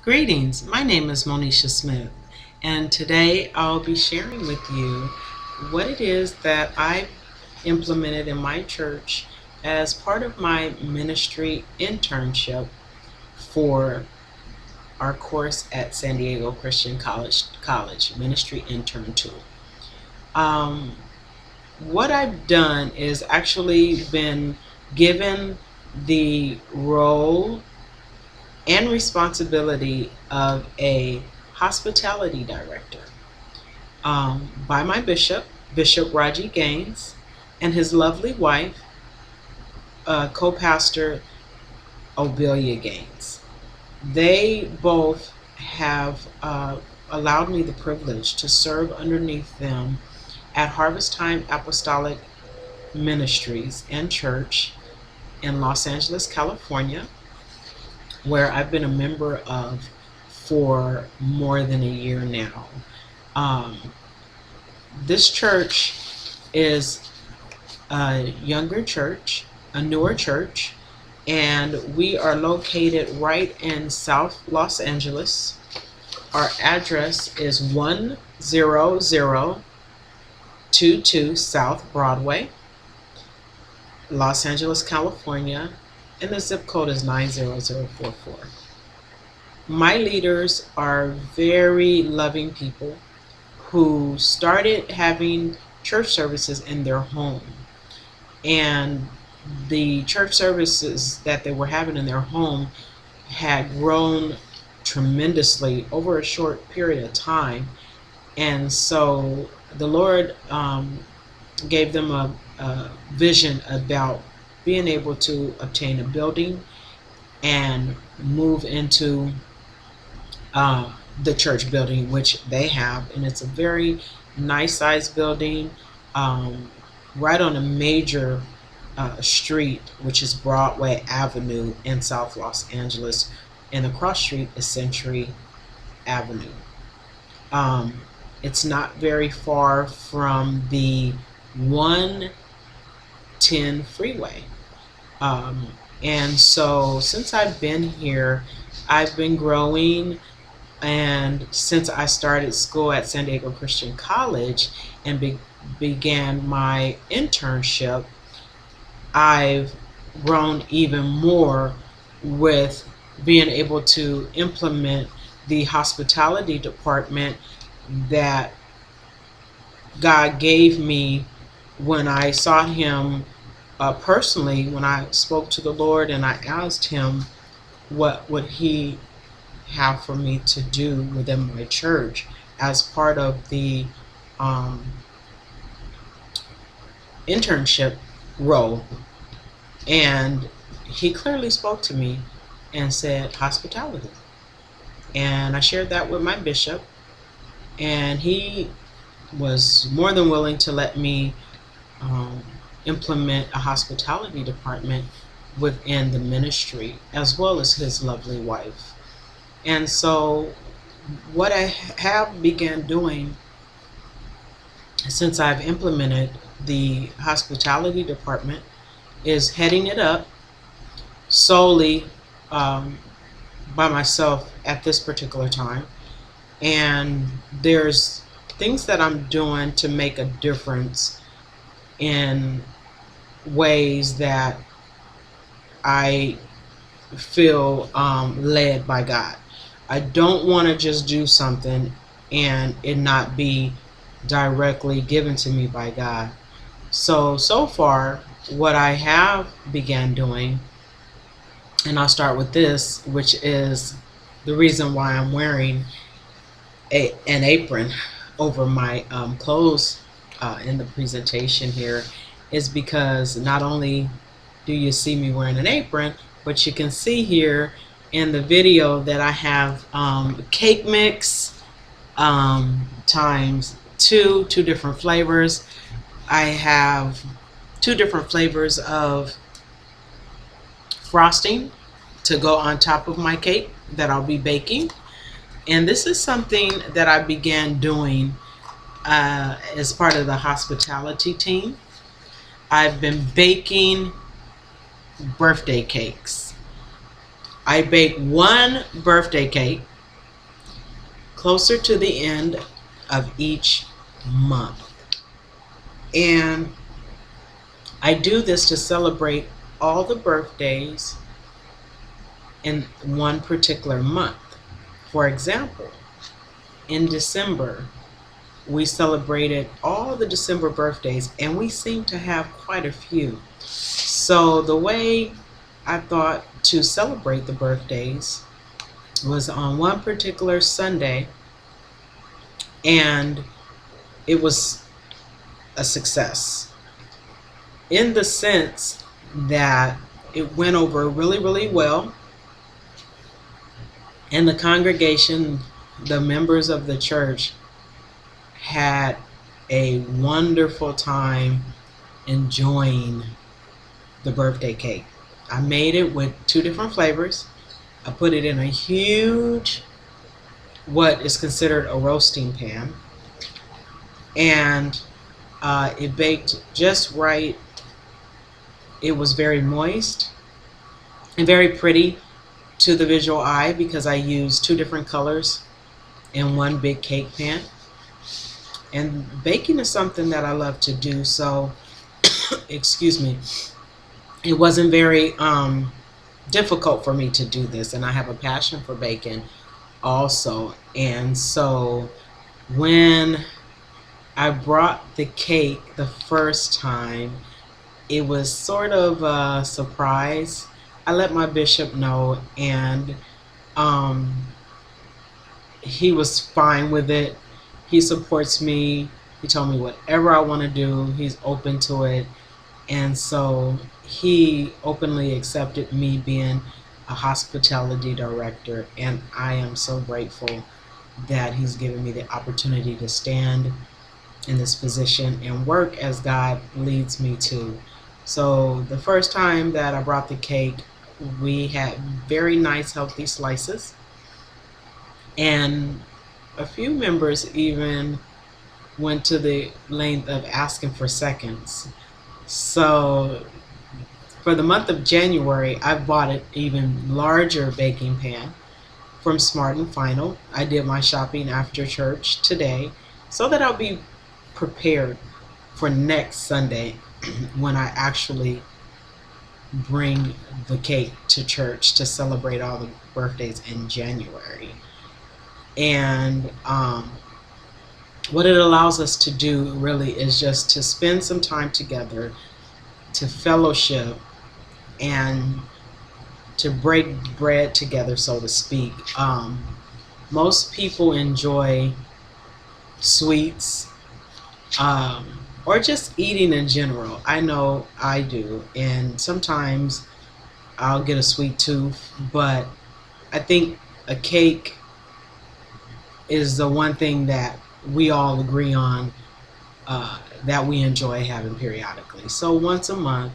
Greetings, my name is Monisha Smith, and today I'll be sharing with you what it is that I implemented in my church as part of my ministry internship for our course at San Diego Christian College Ministry Intern Tool. Um, what I've done is actually been given the role and responsibility of a hospitality director by my bishop, Bishop Raji Gaines, and his lovely wife, co-pastor Obelia Gaines. They both have allowed me the privilege to serve underneath them at Harvest Time Apostolic Ministries and Church in Los Angeles, California, where I've been a member of for more than a year now. Um, this church is a younger church, a newer church, and we are located right in South Los Angeles. Our address is 10022 South Broadway, Los Angeles, California, and the zip code is 90044. My leaders are very loving people who started having church services in their home. And the church services that they were having in their home had grown tremendously over a short period of time. And so the Lord gave them a vision about being able to obtain a building and move into the church building, which they have, and it's a very nice sized building right on a major street, which is Broadway Avenue in South Los Angeles, and the cross street is Century Avenue. It's not very far from the 110 freeway. And so since I've been here, I've been growing. And since I started school at San Diego Christian College and began my internship, I've grown even more with being able to implement the hospitality department that God gave me when I sought Him personally, when I spoke to the Lord and I asked Him what would He have for me to do within my church as part of the internship role. And He clearly spoke to me and said hospitality. And I shared that with my bishop, and he was more than willing to let me implement a hospitality department within the ministry, as well as his lovely wife. And so what I have began doing since I've implemented the hospitality department is heading it up solely by myself at this particular time. And there's things that I'm doing to make a difference in ways that I feel led by God. I don't want to just do something and it not be directly given to me by God. So far, what I have began doing, and I'll start with this, which is the reason why I'm wearing an apron over my clothes in the presentation here, is because not only do you see me wearing an apron, but you can see here in the video that I have cake mix times two different flavors. I have two different flavors of frosting to go on top of my cake that I'll be baking. And this is something that I began doing as part of the hospitality team. I've been baking birthday cakes. I bake one birthday cake closer to the end of each month. And I do this to celebrate all the birthdays in one particular month. For example, in December, we celebrated all the December birthdays, and we seem to have quite a few. So, the way I thought to celebrate the birthdays was on one particular Sunday, and it was a success in the sense that it went over really, really well. And the congregation, the members of the church, had a wonderful time enjoying the birthday cake. I made it with two different flavors. I put it in a huge, what is considered a roasting pan, and it baked just right. It was very moist and very pretty to the visual eye because I used two different colors in one big cake pan. And baking is something that I love to do, so excuse me, it wasn't very difficult for me to do this, and I have a passion for baking also. And so when I brought the cake the first time, it was sort of a surprise. I let my bishop know, and um, he was fine with it. He supports me. He told me whatever I want to do, he's open to it. And so he openly accepted me being a hospitality director. And I am so grateful that he's given me the opportunity to stand in this position and work as God leads me to. So the first time that I brought the cake, we had very nice, healthy slices. And a few members even went to the length of asking for seconds. So for the month of January, I bought an even larger baking pan from Smart and Final. I did my shopping after church today so that I'll be prepared for next Sunday when I actually bring the cake to church to celebrate all the birthdays in January. And what it allows us to do really is just to spend some time together, to fellowship, and to break bread together, so to speak. Most people enjoy sweets, or just eating in general. I know I do, and sometimes I'll get a sweet tooth, but I think a cake is the one thing that we all agree on, that we enjoy having periodically. So once a month,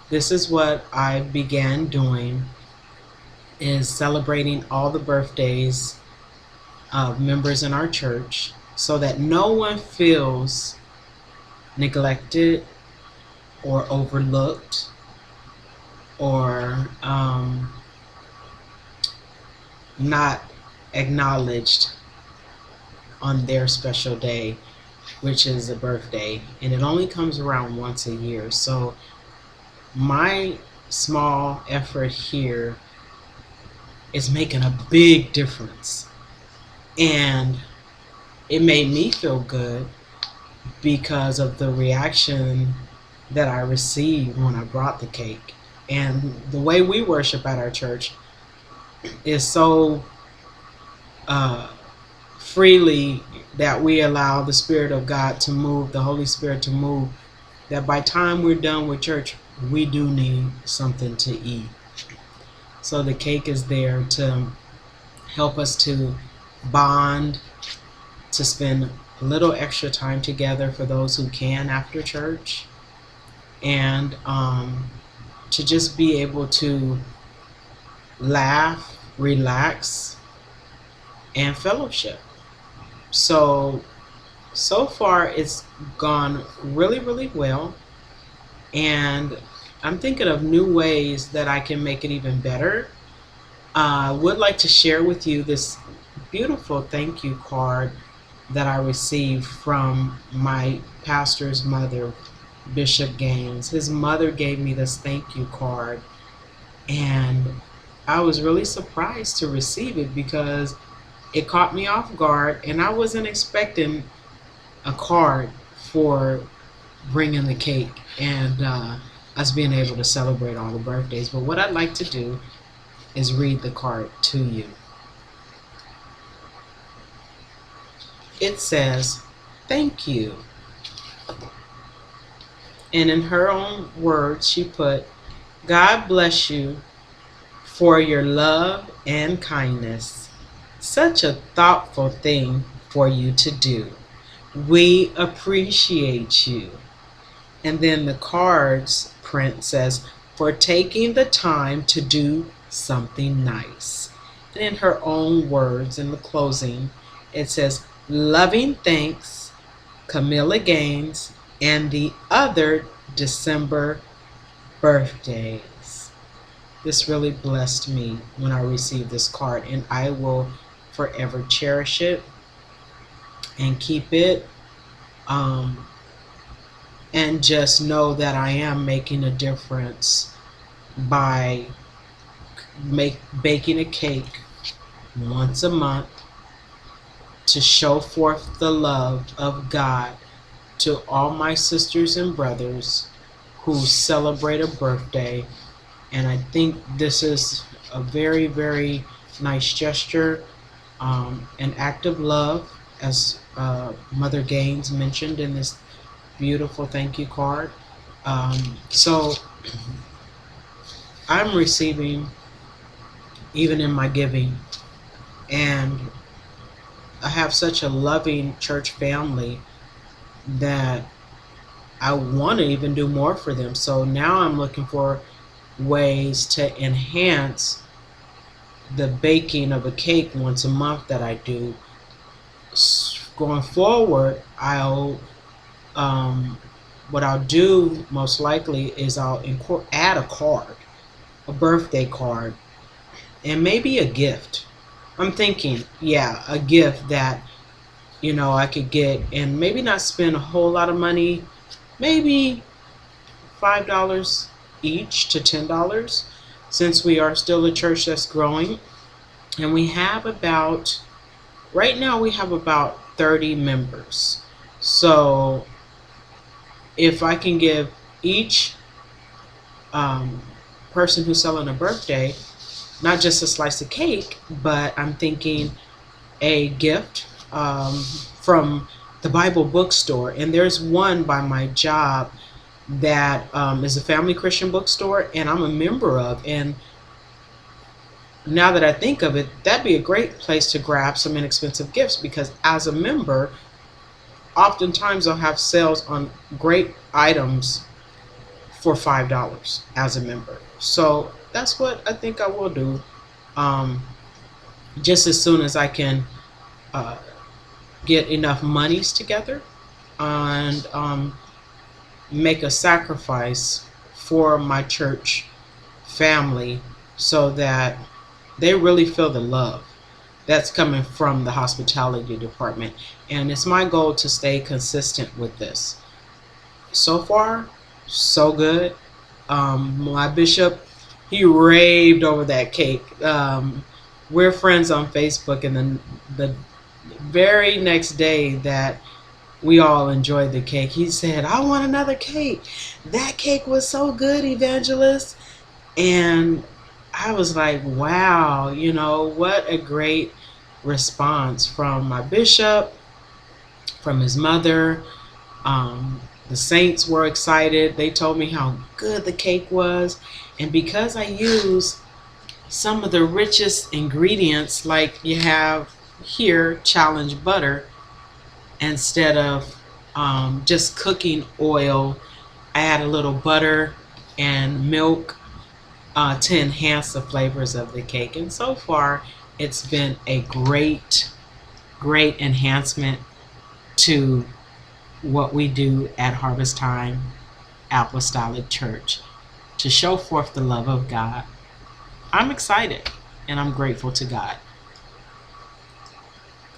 this is what I began doing, is celebrating all the birthdays of members in our church so that no one feels neglected or overlooked or not acknowledged on their special day, which is a birthday, and it only comes around once a year. So my small effort here is making a big difference, and it made me feel good because of the reaction that I received when I brought the cake. And the way we worship at our church is so freely that we allow the Spirit of God to move, the Holy Spirit to move, that by the time we're done with church, we do need something to eat. So the cake is there to help us to bond, to spend a little extra time together for those who can after church, and to just be able to laugh, relax, and fellowship. So far it's gone really, really well, and I'm thinking of new ways that I can make it even better. I would like to share with you this beautiful thank you card that I received from my pastor's mother, Bishop Gaines. His mother gave me this thank you card, and I was really surprised to receive it because it caught me off guard, and I wasn't expecting a card for bringing the cake and us being able to celebrate all the birthdays. But what I'd like to do is read the card to you. It says, "Thank you." And in her own words, she put, "God bless you for your love and kindness. Such a thoughtful thing for you to do. We appreciate you." And then the card's print says, "For taking the time to do something nice." And in her own words, in the closing, it says, "Loving thanks, Camilla Gaines, and the other December birthdays." This really blessed me when I received this card, and I will forever cherish it and keep it. And just know that I am making a difference by baking a cake once a month to show forth the love of God to all my sisters and brothers who celebrate a birthday. And I think this is a very, very nice gesture, an act of love, as Mother Gaines mentioned in this beautiful thank you card. So I'm receiving, even in my giving, and I have such a loving church family that I want to even do more for them. So now I'm looking for ways to enhance the baking of a cake once a month that I do. Going forward, what I'll do most likely is I'll add a card, a birthday card, and maybe a gift. I'm thinking, yeah, a gift that, I could get and maybe not spend a whole lot of money, maybe $5 each to $10, since we are still a church that's growing. And right now we have about 30 members. So if I can give each person who's selling a birthday not just a slice of cake, but I'm thinking a gift from the Bible bookstore. And there's one by my job that is a family Christian bookstore, and I'm a member of. And now that I think of it, that'd be a great place to grab some inexpensive gifts, because as a member, oftentimes they'll have sales on great items for $5 as a member. So that's what I think I will do, just as soon as I can get enough monies together and make a sacrifice for my church family so that they really feel the love that's coming from the hospitality department. And it's my goal to stay consistent with this. So far, so good. My bishop, he raved over that cake. We're friends on Facebook, and then the very next day that we all enjoyed the cake, he said, "I want another cake. That cake was so good, Evangelist." And I was like, wow, what a great response from my bishop, from his mother. The saints were excited. They told me how good the cake was. And because I use some of the richest ingredients, like you have here, challenge butter, instead of just cooking oil, I add a little butter and milk to enhance the flavors of the cake. And so far, it's been a great, great enhancement to what we do at Harvest Time Apostolic Church to show forth the love of God. I'm excited and I'm grateful to God.